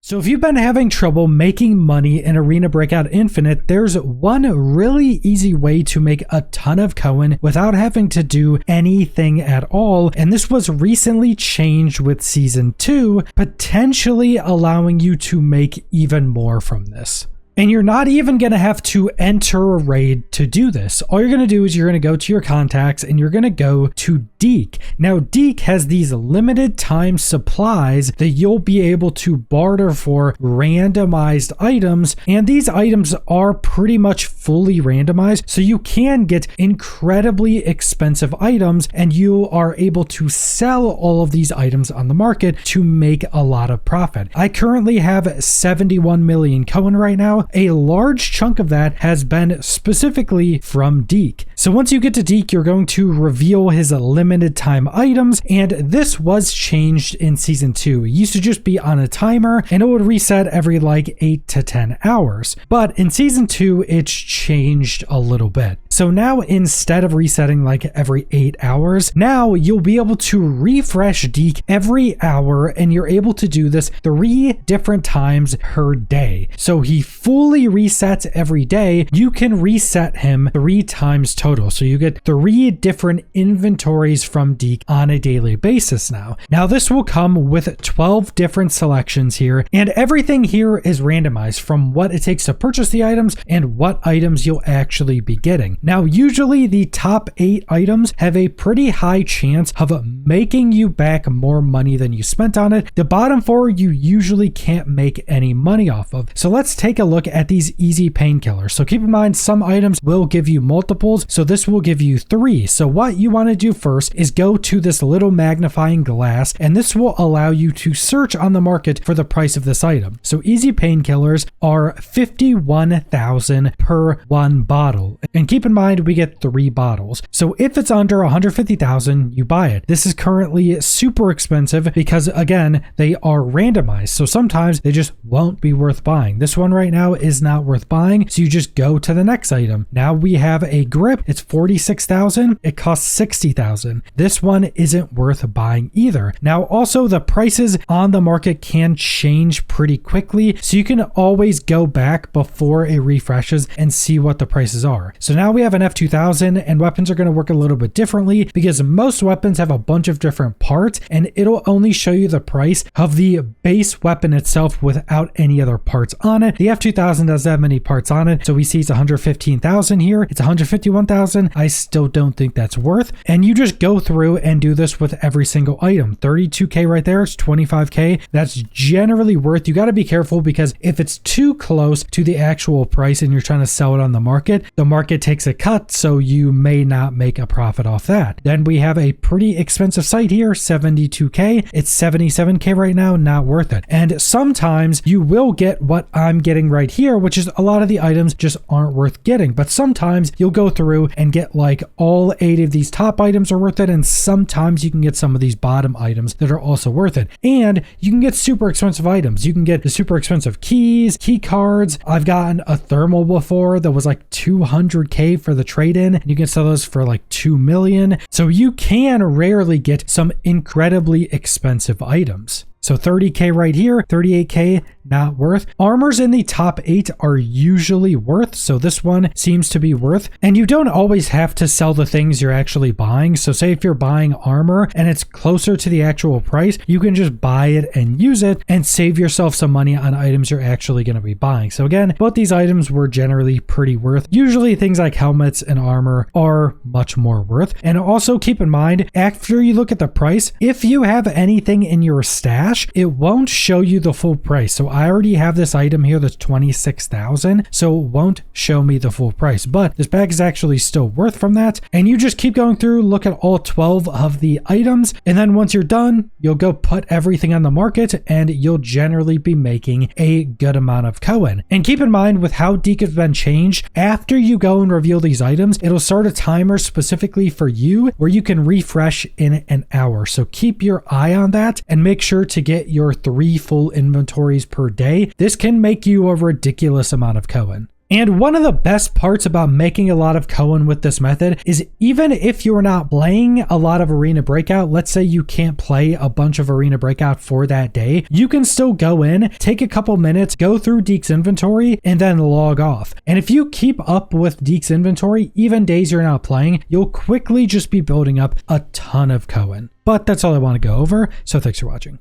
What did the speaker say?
So if you've been having trouble making money in Arena Breakout Infinite, there's one really easy way to make a ton of Koen without having to do anything at all, and this was recently changed with Season 2, potentially allowing you to make even more from this. And you're not even going to have to enter a raid to do this. All you're going to do is you're going to go to your contacts and you're going to go to Deke. Now, Deke has these limited time supplies that you'll be able to barter for randomized items. And these items are pretty much fully randomized. So you can get incredibly expensive items and you are able to sell all of these items on the market to make a lot of profit. I currently have 71 million Koen right now. A large chunk of that has been specifically from Deke. So once you get to Deke, you're going to reveal his limited time items, and this was changed in Season 2. It used to just be on a timer, and it would reset every like 8 to 10 hours. But in Season 2, it's changed a little bit. So now instead of resetting like every 8 hours, now you'll be able to refresh Deke every hour, and you're able to do this 3 different times per day. So he fully resets every day. You can reset him 3 times total. So you get 3 different inventories from Deke on a daily basis now. Now this will come with 12 different selections here, and everything here is randomized from what it takes to purchase the items and what items you'll actually be getting. Now, usually the top 8 items have a pretty high chance of making you back more money than you spent on it. The bottom 4 you usually can't make any money off of. So let's take a look at these easy painkillers. So keep in mind, some items will give you multiples, so this will give you 3. So what you want to do first is go to this little magnifying glass, and this will allow you to search on the market for the price of this item. So easy painkillers are 51,000 per 1 bottle. And keep in mind, we get 3 bottles. So if it's under 150,000, you buy it. This is currently super expensive because, again, they are randomized. So sometimes they just won't be worth buying. This one right now is not worth buying, so you just go to the next item. Now we have a grip. It's 46,000. It costs 60,000. This one isn't worth buying either. Now also, the prices on the market can change pretty quickly, so you can always go back before it refreshes and see what the prices are. So now we have an F2000, and weapons are going to work a little bit differently because most weapons have a bunch of different parts, and it'll only show you the price of the base weapon itself without any other parts on it. The F2000 doesn't have many parts on it, so we see it's 115,000 here. It's 151,000. I still don't think that's worth. And you just go through and do this with every single item. 32K right there. It's 25K. That's generally worth. You got to be careful because if it's too close to the actual price and you're trying to sell it on the market takes a cut, so you may not make a profit off that. Then we have a pretty expensive site here, 72K. It's 77K right now, not worth it. And sometimes you will get what I'm getting right here, which is a lot of the items just aren't worth getting. But sometimes you'll go through and get like all 8 of these top items are worth it, and sometimes you can get some of these bottom items that are also worth it. And you can get super expensive items. You can get the super expensive keys, key cards. I've gotten a thermal before that was like 200K for the trade-in. You can sell those for like 2 million. So you can rarely get some incredibly expensive items. So 30K right here, 38K, not worth. Armors in the top 8 are usually worth, so this one seems to be worth. And you don't always have to sell the things you're actually buying. So say if you're buying armor and it's closer to the actual price, you can just buy it and use it and save yourself some money on items you're actually going to be buying. So again, both these items were generally pretty worth. Usually things like helmets and armor are much more worth. And also keep in mind, after you look at the price, if you have anything in your stash, it won't show you the full price. So I already have this item here that's 26,000, so it won't show me the full price, but this bag is actually still worth from that. And you just keep going through, look at all 12 of the items, and then once you're done, you'll go put everything on the market and you'll generally be making a good amount of Koen. And keep in mind, with how Deke has been changed, after you go and reveal these items, it'll start a timer specifically for you where you can refresh in an hour. So keep your eye on that and make sure to get your 3 full inventories per day. This can make you a ridiculous amount of Koen. And one of the best parts about making a lot of Koen with this method is even if you're not playing a lot of Arena Breakout, let's say you can't play a bunch of Arena Breakout for that day, you can still go in, take a couple minutes, go through Deke's inventory, and then log off. And if you keep up with Deke's inventory, even days you're not playing, you'll quickly just be building up a ton of Koen. But that's all I want to go over, so thanks for watching.